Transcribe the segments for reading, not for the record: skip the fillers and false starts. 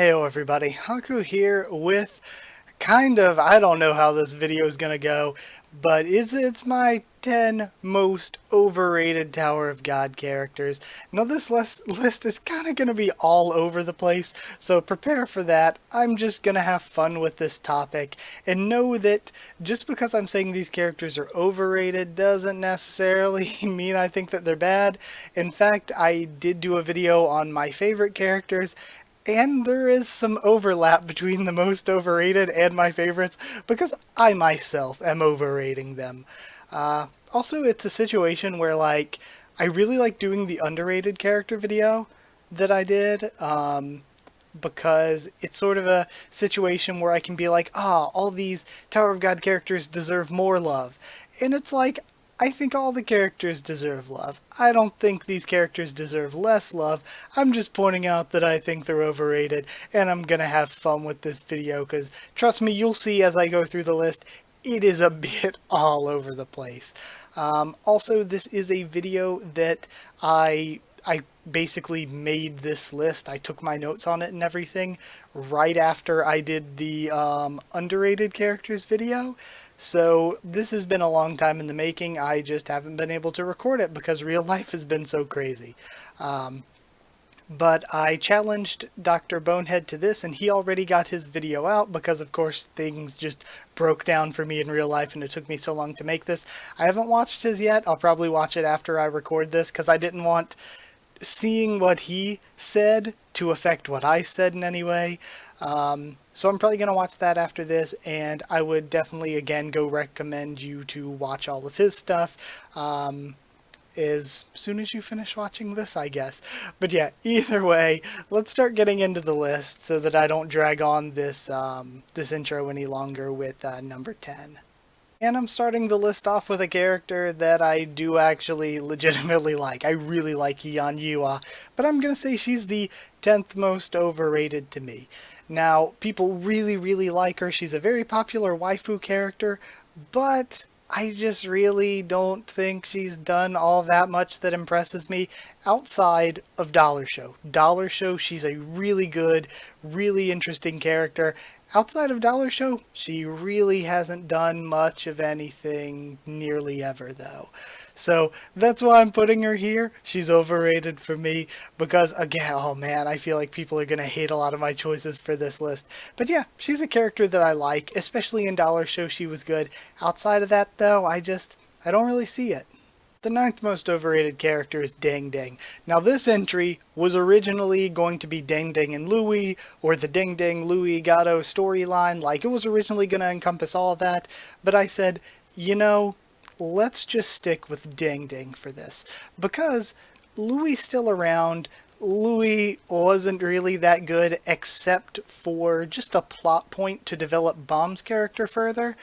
Heyo everybody, Haku here with I don't know how this video is gonna go, but it's my 10 most overrated Tower of God characters. Now this list is kinda gonna be all over the place, so prepare for that. I'm just gonna have fun with this topic, and know that just because I'm saying these characters are overrated doesn't necessarily mean I think that they're bad. In fact, I did do a video on my favorite characters, and there is some overlap between the most overrated and my favorites because I myself am overrating them. Also, it's a situation where, I really like doing the underrated character video that I did, because it's sort of a situation where I can be like, all these Tower of God characters deserve more love. And it's like, I think all the characters deserve love. I don't think these characters deserve less love. I'm just pointing out that I think they're overrated, and I'm gonna have fun with this video, because trust me, you'll see as I go through the list, it is a bit all over the place. Also, this is a video that I basically made this list. I took my notes on it and everything right after I did the underrated characters video. So this has been a long time in the making. I just haven't been able to record it because real life has been so crazy. But I challenged Dr. Bonehead to this, and he already got his video out because, of course, things just broke down for me in real life and it took me so long to make this. I haven't watched his yet. I'll probably watch it after I record this because I didn't want seeing what he said to affect what I said in any way. So I'm probably going to watch that after this, and I would definitely, again, go recommend you to watch all of his stuff as soon as you finish watching this, I guess. But yeah, either way, let's start getting into the list so that I don't drag on this, this intro any longer with number 10. And I'm starting the list off with a character that I do actually legitimately like. I really like Yuna, but I'm going to say she's the 10th most overrated to me. Now, people really like her. She's a very popular waifu character, but I just really don't think she's done all that much that impresses me outside of Dollar Show. Dollar Show, she's a really good, really interesting character. Outside of Dollar Show, she really hasn't done much of anything nearly ever, though. So that's why I'm putting her here. She's overrated for me because, again, oh man, I feel like people are going to hate a lot of my choices for this list. But yeah, she's a character that I like, especially in Dollar Show she was good. Outside of that, though, I don't really see it. The 9th most overrated character is Dang Dang. Now this entry was originally going to be Dang Dang and Louie, or the Dang Dang Louie Gato storyline, it was originally going to encompass all of that, but I said, let's just stick with Dang Dang for this, because Louie's still around. Louie wasn't really that good except for just a plot point to develop Bomb's character further.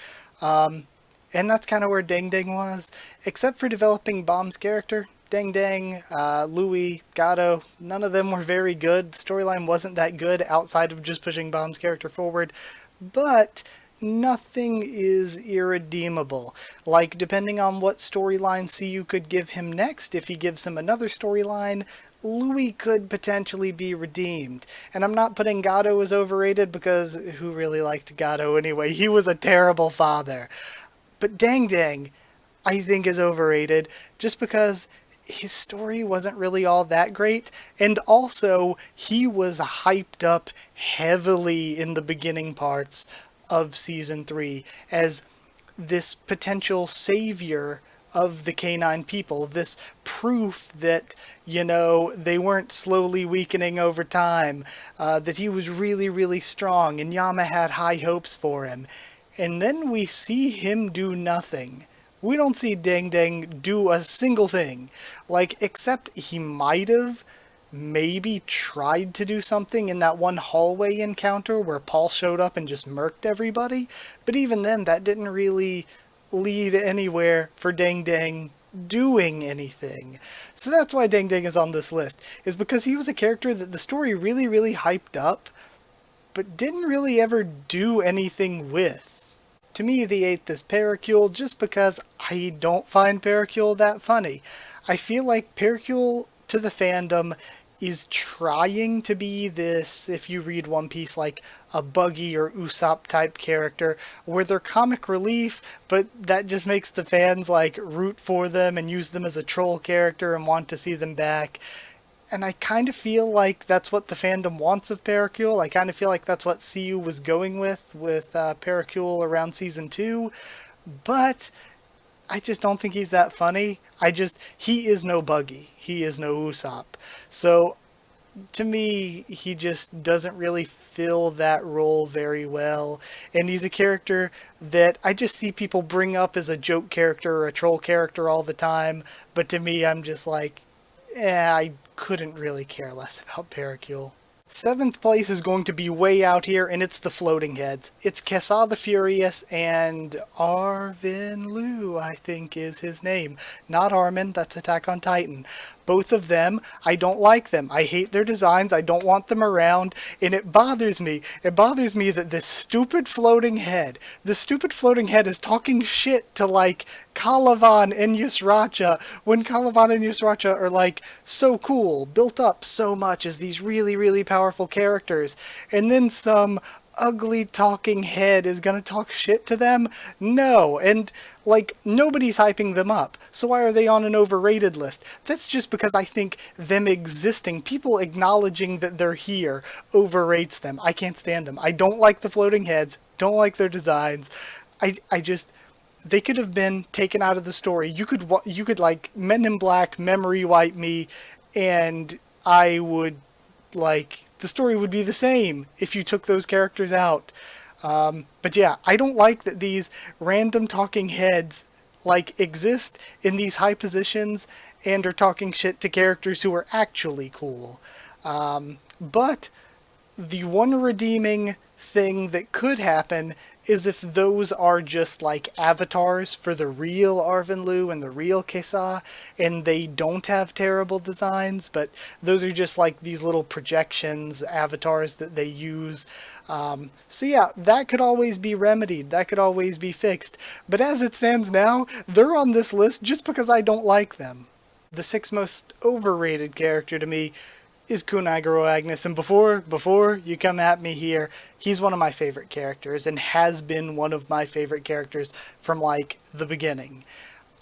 And that's kind of where Dang Dang was. Except for developing Bomb's character, Dang Dang, Louie, Gato, none of them were very good. The storyline wasn't that good outside of just pushing Bomb's character forward. But nothing is irredeemable. Depending on what storyline CU could give him next, if he gives him another storyline, Louie could potentially be redeemed. And I'm not putting Gato as overrated because who really liked Gato anyway? He was a terrible father. But Dang Dang, I think, is overrated just because his story wasn't really all that great, and also he was hyped up heavily in the beginning parts of Season 3 as this potential savior of the canine people, this proof that, they weren't slowly weakening over time, that he was really strong, and Yama had high hopes for him. And then we see him do nothing. We don't see Dang Dang do a single thing. Except he might have maybe tried to do something in that one hallway encounter where Paul showed up and just murked everybody. But even then, that didn't really lead anywhere for Dang Dang doing anything. So that's why Dang Dang is on this list, is because he was a character that the story really hyped up, but didn't really ever do anything with. To me, the 8th is Pericle, just because I don't find Pericle that funny. I feel like Pericle to the fandom is trying to be this, if you read One Piece, like a Buggy or Usopp type character, where they're comic relief, but that just makes the fans like root for them and use them as a troll character and want to see them back. And I kind of feel like that's what the fandom wants of Pericle. I kind of feel like that's what CU was going with Pericle around season 2. But I just don't think he's that funny. He is no Buggy. He is no Usopp. So to me, he just doesn't really fill that role very well. And he's a character that I just see people bring up as a joke character or a troll character all the time. But to me, I'm just like, I couldn't really care less about Pericle. Seventh place is going to be way out here, and it's the floating heads. It's Kesa the Furious and Arvin Liu, I think is his name. Not Armin, that's Attack on Titan. Both of them, I don't like them. I hate their designs, I don't want them around, and it bothers me. It bothers me that this stupid floating head is talking shit to, like, Calavan and Yusracha, when Calavan and Yusracha are, like, so cool, built up so much as these really, really powerful characters, and then some ugly talking head is gonna talk shit to them? No, and like nobody's hyping them up. So why are they on an overrated list? That's just because I think them existing, people acknowledging that they're here, overrates them. I can't stand them. I don't like the floating heads, don't like their designs. I just, they could have been taken out of the story. You could like Men in Black memory wipe me, and I would like, the story would be the same if you took those characters out. But yeah, I don't like that these random talking heads like exist in these high positions and are talking shit to characters who are actually cool. But the one redeeming thing that could happen is if those are just like avatars for the real Arvin Liu and the real Kesa, and they don't have terrible designs, but those are just like these little projections, avatars that they use. So yeah, that could always be remedied, that could always be fixed, but as it stands now, they're on this list just because I don't like them. The sixth most overrated character to me is Kunai Agnes, and before you come at me here, he's one of my favorite characters and has been one of my favorite characters from like the beginning.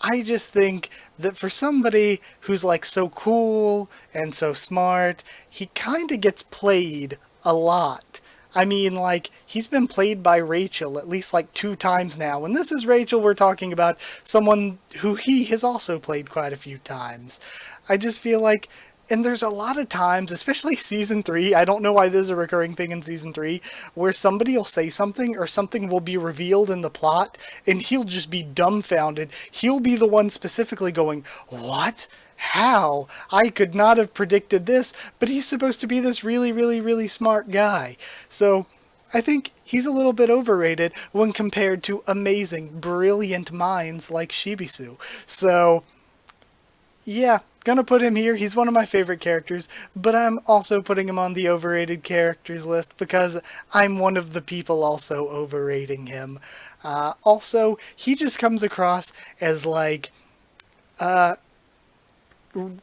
I just think that for somebody who's like so cool and so smart, he kind of gets played a lot. I mean, like, he's been played by Rachel at least like 2 times now. And this is Rachel we're talking about, someone who he has also played quite a few times. I just feel like, and there's a lot of times, especially season 3, I don't know why this is a recurring thing in season 3, where somebody will say something or something will be revealed in the plot and he'll just be dumbfounded. He'll be the one specifically going, "What? How? I could not have predicted this," but he's supposed to be this really, really, really smart guy. So I think he's a little bit overrated when compared to amazing, brilliant minds like Shibisu. So yeah, gonna put him here. He's one of my favorite characters, but I'm also putting him on the overrated characters list because I'm one of the people also overrating him. Also, he just comes across as like,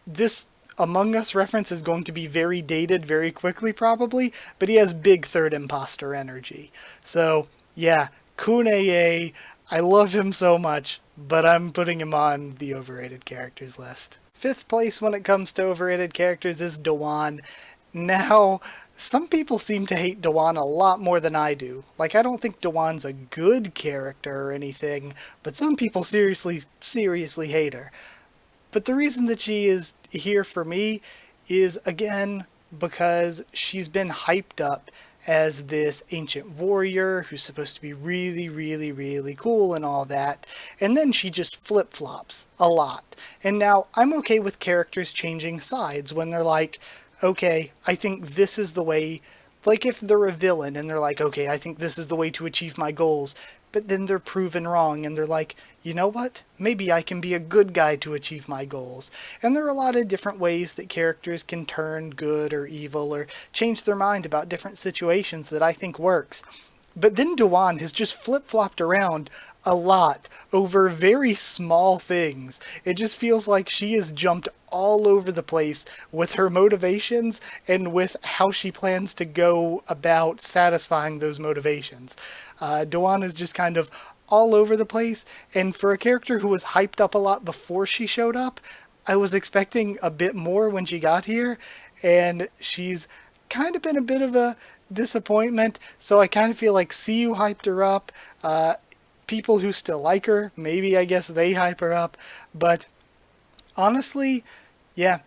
this Among Us reference is going to be very dated very quickly probably, but he has big third imposter energy. So yeah, Kunai, I love him so much, but I'm putting him on the overrated characters list. Fifth place when it comes to overrated characters is Dewan. Now, some people seem to hate Dewan a lot more than I do. Like, I don't think Dewan's a good character or anything, but some people seriously hate her. But the reason that she is here for me is, again, because she's been hyped up as this ancient warrior who's supposed to be really, really, really cool and all that, and then she just flip-flops a lot. And now, I'm okay with characters changing sides when they're like, okay, I think this is the way, like if they're a villain and they're like, okay, I think this is the way to achieve my goals, but then they're proven wrong and they're like, you know what? Maybe I can be a good guy to achieve my goals. And there are a lot of different ways that characters can turn good or evil or change their mind about different situations that I think works. But then Dewan has just flip-flopped around a lot over very small things. It just feels like she has jumped all over the place with her motivations and with how she plans to go about satisfying those motivations. Dewan is just kind of all over the place, and for a character who was hyped up a lot before she showed up, I was expecting a bit more when she got here, and she's kind of been a bit of a disappointment. So I kind of feel like CU hyped her up. People who still like her, maybe I guess they hype her up. But honestly, yeah,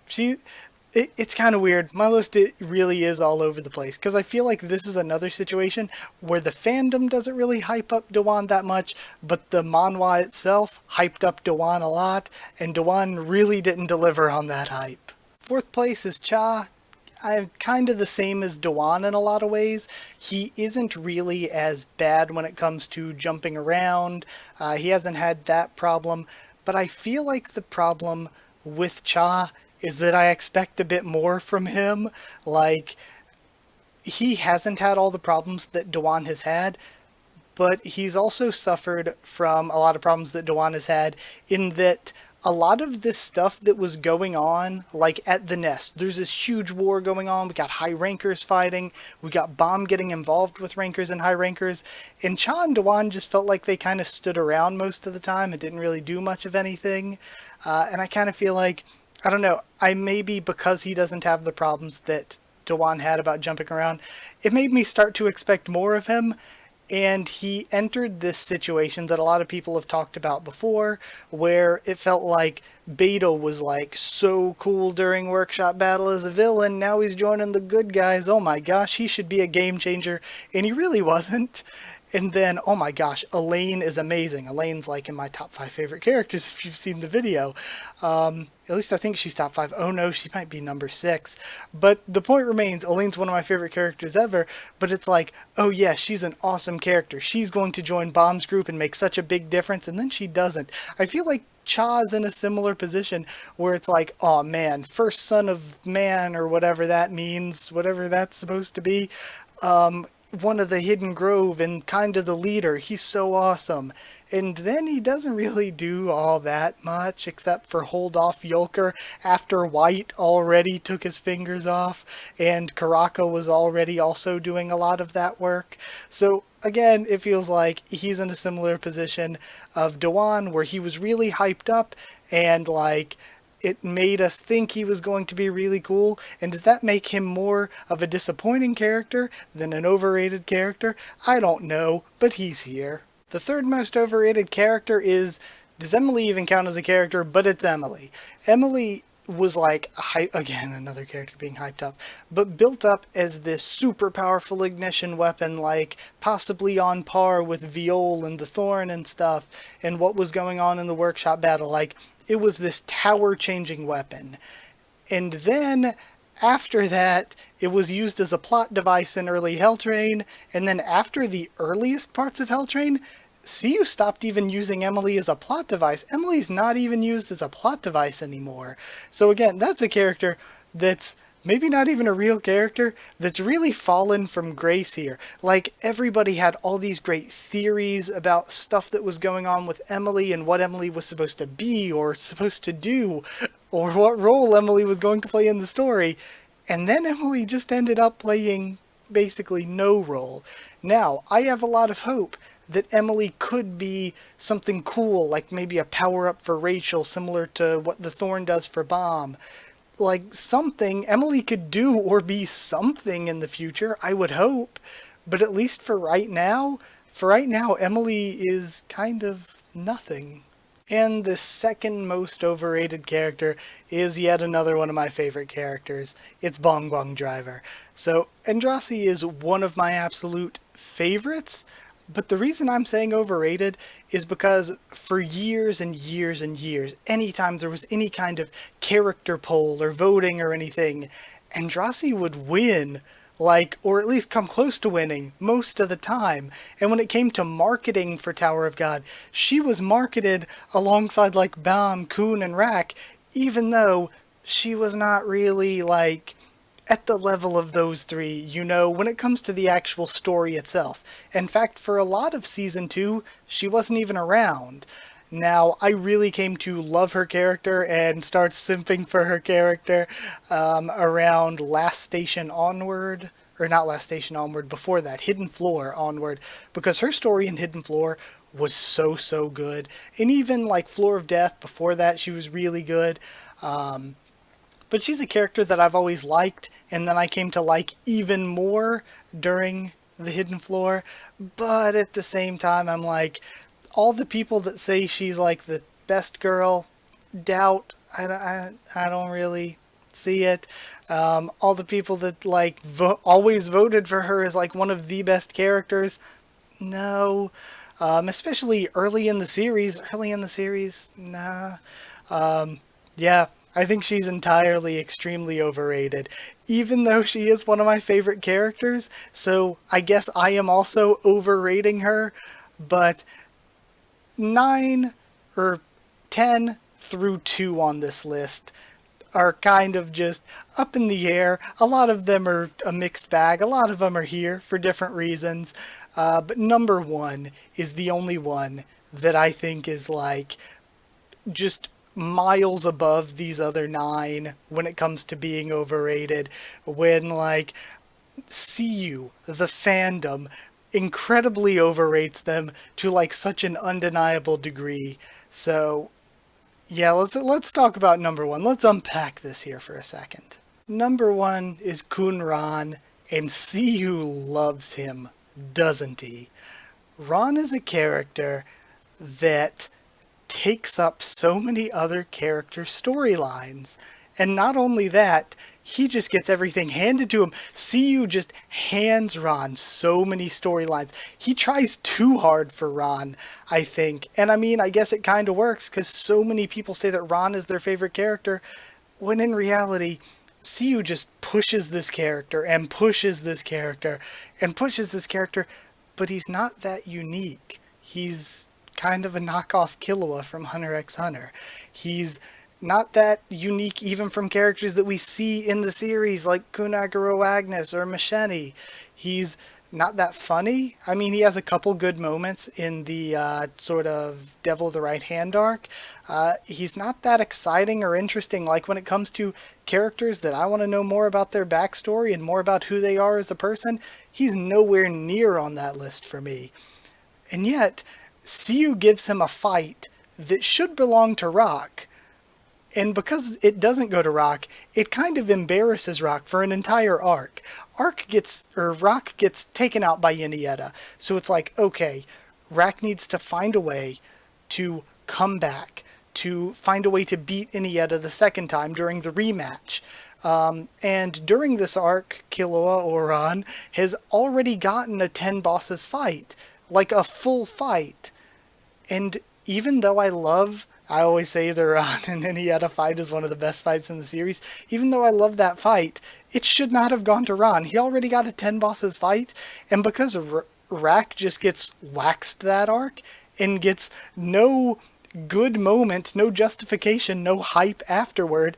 it's kind of weird. My list, it really is all over the place, because I feel like this is another situation where the fandom doesn't really hype up Dewan that much, but the manhwa itself hyped up Dewan a lot, and Dewan really didn't deliver on that hype. Fourth place is Cha. I'm kind of the same as Dewan in a lot of ways. He isn't really as bad when it comes to jumping around. He hasn't had that problem, but I feel like the problem with Cha is that I expect a bit more from him. Like, he hasn't had all the problems that Dewan has had, but he's also suffered from a lot of problems that Dewan has had, in that a lot of this stuff that was going on, like at the Nest, there's this huge war going on. We got high rankers fighting. We got Bomb getting involved with rankers and high rankers. And Cha and Dewan just felt like they kind of stood around most of the time and didn't really do much of anything. And I kind of feel like, I don't know, maybe because he doesn't have the problems that Dewan had about jumping around, it made me start to expect more of him. And he entered this situation that a lot of people have talked about before, where it felt like Beto was like so cool during Workshop Battle as a villain. Now he's joining the good guys. Oh my gosh, he should be a game changer. And he really wasn't. And then, oh my gosh, Elaine is amazing. Elaine's like in my top 5 favorite characters if you've seen the video. At least I think she's top 5. Oh no, she might be number 6. But the point remains, Elaine's one of my favorite characters ever. But it's like, oh yeah, she's an awesome character. She's going to join Bomb's group and make such a big difference. And then she doesn't. I feel like Cha's in a similar position where it's like, oh man, first son of man, or whatever that means, whatever that's supposed to be. One of the Hidden Grove and kind of the leader. He's so awesome. And then he doesn't really do all that much except for hold off Yulker after White already took his fingers off and Karaka was already also doing a lot of that work. So again, it feels like he's in a similar position of Dewan, where he was really hyped up and like it made us think he was going to be really cool. And does that make him more of a disappointing character than an overrated character? I don't know, but he's here. The third most overrated character is, does Emily even count as a character? But it's Emily. Emily was like, again, another character being hyped up, but built up as this super powerful ignition weapon, like possibly on par with Viol and the Thorn and stuff, and what was going on in the Workshop Battle. Like, it was this tower-changing weapon. And then, after that, it was used as a plot device in early Helltrain, and then after the earliest parts of Helltrain, CU stopped even using Emily as a plot device. Emily's not even used as a plot device anymore. So again, that's a character that's maybe not even a real character, that's really fallen from grace here. Like, everybody had all these great theories about stuff that was going on with Emily and what Emily was supposed to be or supposed to do, or what role Emily was going to play in the story. And then Emily just ended up playing basically no role. Now, I have a lot of hope that Emily could be something cool, like maybe a power-up for Rachel, similar to what the Thorn does for Bomb. Like, something Emily could do or be something in the future, I would hope. But at least for right now, Emily is kind of nothing. And the second most overrated character is yet another one of my favorite characters. It's Bongwang Driver. So, Andrasi is one of my absolute favorites, but the reason I'm saying overrated is because for years and years and years, anytime there was any kind of character poll or voting or anything, Andrasi would win, like, or at least come close to winning most of the time. And when it came to marketing for Tower of God, she was marketed alongside like Bam, Kun, and Rak, even though she was not really like at the level of those three, when it comes to the actual story itself. In fact, for a lot of season 2, she wasn't even around. Now, I really came to love her character and start simping for her character around Last Station Onward. Or not Last Station Onward, before that, Hidden Floor Onward. Because her story in Hidden Floor was so, so good. And even like Floor of Death, before that, she was really good. But she's a character that I've always liked, and then I came to like even more during the Hidden Floor. But at the same time, I'm like, all the people that say she's like the best girl, doubt. I don't really see it. All the people that like always voted for her as like one of the best characters, no. Especially early in the series. Early in the series, nah. Yeah, I think she's entirely extremely overrated, even though she is one of my favorite characters, so I guess I am also overrating her, but 9 or 10 through 2 on this list are kind of just up in the air. A lot of them are a mixed bag. A lot of them are here for different reasons. But number 1 is the only one that I think is like just miles above these other 9 when it comes to being overrated. When like CU, the fandom, incredibly overrates them to like such an undeniable degree. So yeah, let's talk about number 1. Let's unpack this here for a second. Number 1 is Kunran, and CU loves him, doesn't he? Ron is a character that takes up so many other character storylines. And not only that, he just gets everything handed to him. CU just hands Ron so many storylines. He tries too hard for Ron, I think. And I mean, I guess it kind of works because so many people say that Ron is their favorite character, when in reality, CU just pushes this character and pushes this character and pushes this character, but he's not that unique. He's kind of a knockoff Killua from Hunter x Hunter. He's not that unique even from characters that we see in the series like Kunai Agnes or Macheni. He's not that funny. I mean, he has a couple good moments in the sort of Devil of the Right Hand arc. He's not that exciting or interesting like when it comes to characters that I want to know more about their backstory and more about who they are as a person. He's nowhere near on that list for me. And yet, CU gives him a fight that should belong to Rock. And because it doesn't go to Rock, it kind of embarrasses Rock for an entire arc. Rock gets taken out by Yuna. So it's like, okay, Rock needs to find a way to come back, to find a way to beat Yuna the second time during the rematch. And during this arc, Killua or Ron has already gotten a 10 bosses fight, like a full fight. And even though I always say the Ron and Yuna fight is one of the best fights in the series. Even though I love that fight, it should not have gone to Ron. He already got a 10 bosses fight, and because Rack just gets waxed that arc and gets no good moment, no justification, no hype afterward,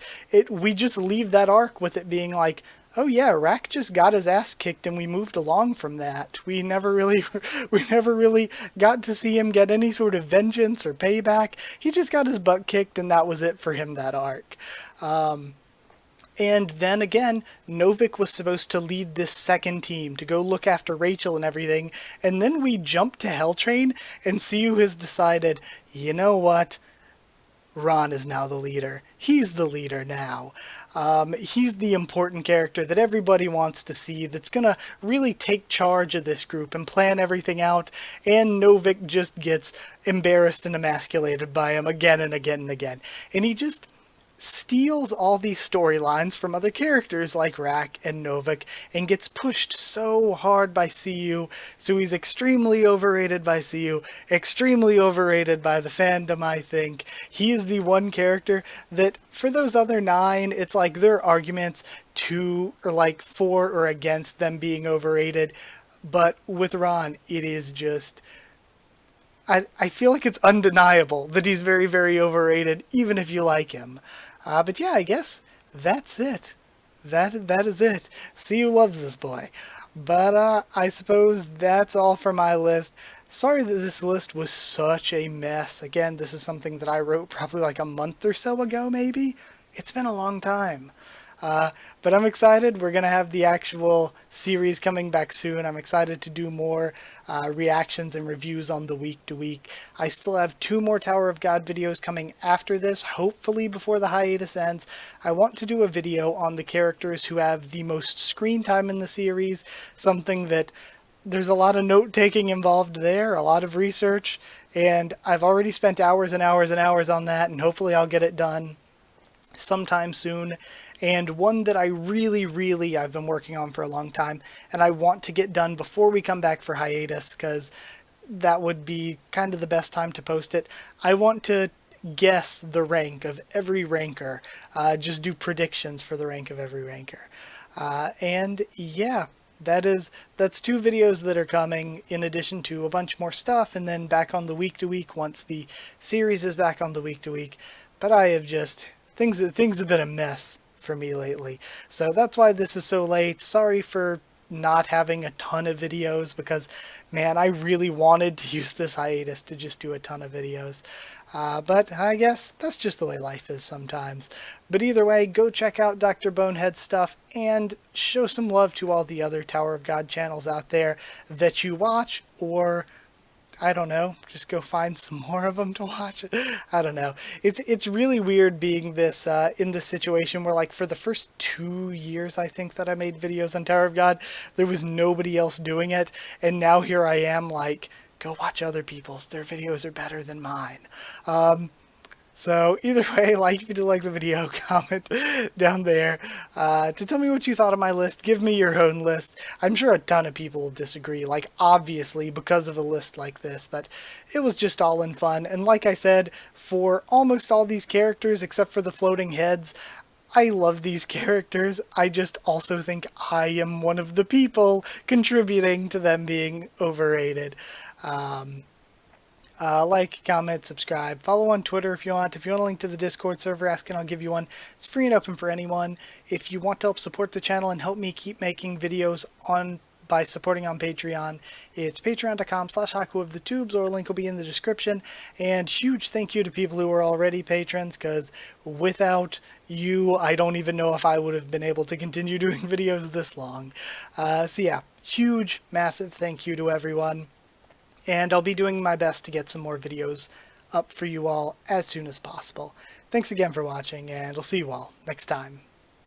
we just leave that arc with it being like, oh yeah, Rack just got his ass kicked and we moved along from that. We never really got to see him get any sort of vengeance or payback. He just got his butt kicked and that was it for him that arc. And then again, Novik was supposed to lead this second team to go look after Rachel and everything. And then we jump to Hell Train and CU has decided, you know what? Ron is now the leader. He's the leader now. He's the important character that everybody wants to see, that's going to really take charge of this group and plan everything out, and Novik just gets embarrassed and emasculated by him again and again and again. And he just steals all these storylines from other characters like Rack and Novik and gets pushed so hard by CU, so he's extremely overrated by CU, extremely overrated by the fandom, I think. He is the one character that, for those other 9, it's like their arguments for or against them being overrated, but with Ron, it is just... I feel like it's undeniable that he's very, very overrated, even if you like him. But yeah, I guess that's it. that is it. See who loves this boy. But I suppose that's all for my list. Sorry that this list was such a mess. Again, this is something that I wrote probably like a month or so ago, maybe. It's been a long time. But I'm excited. We're going to have the actual series coming back soon. I'm excited to do more reactions and reviews on the week to week. I still have 2 more Tower of God videos coming after this, hopefully before the hiatus ends. I want to do a video on the characters who have the most screen time in the series, something that there's a lot of note-taking involved there, a lot of research, and I've already spent hours and hours and hours on that, and hopefully I'll get it done sometime soon. And one that I really I've been working on for a long time, and I want to get done before we come back for hiatus, because that would be kind of the best time to post it. I want to guess the rank of every ranker, just do predictions for the rank of every ranker. And yeah, that's 2 videos that are coming, in addition to a bunch more stuff, and then back on the week to week once the series is back on the week to week. But I have just things have been a mess for me lately, so that's why this is so late. Sorry for not having a ton of videos, because man, I really wanted to use this hiatus to just do a ton of videos. But I guess that's just the way life is sometimes. But either way, go check out Dr. Bonehead's stuff and show some love to all the other Tower of God channels out there that you watch, or I don't know, just go find some more of them to watch. I don't know. It's really weird being this in this situation where, like, for the first 2 years, I think, that I made videos on Tower of God, there was nobody else doing it, and now here I am, like, go watch other people's. Their videos are better than mine. So either way, like if you did like the video, comment down there to tell me what you thought of my list. Give me your own list. I'm sure a ton of people will disagree, like obviously because of a list like this, but it was just all in fun. And like I said, for almost all these characters except for the floating heads, I love these characters. I just also think I am one of the people contributing to them being overrated. Like, comment, subscribe, follow on Twitter if you want. If you want a link to the Discord server, ask and I'll give you one. It's free and open for anyone. If you want to help support the channel and help me keep making videos by supporting on Patreon, it's patreon.com/Haku of the Tubes, or a link will be in the description. And huge thank you to people who are already patrons, because without you, I don't even know if I would have been able to continue doing videos this long. So yeah, huge, massive thank you to everyone. And I'll be doing my best to get some more videos up for you all as soon as possible. Thanks again for watching, and I'll see you all next time.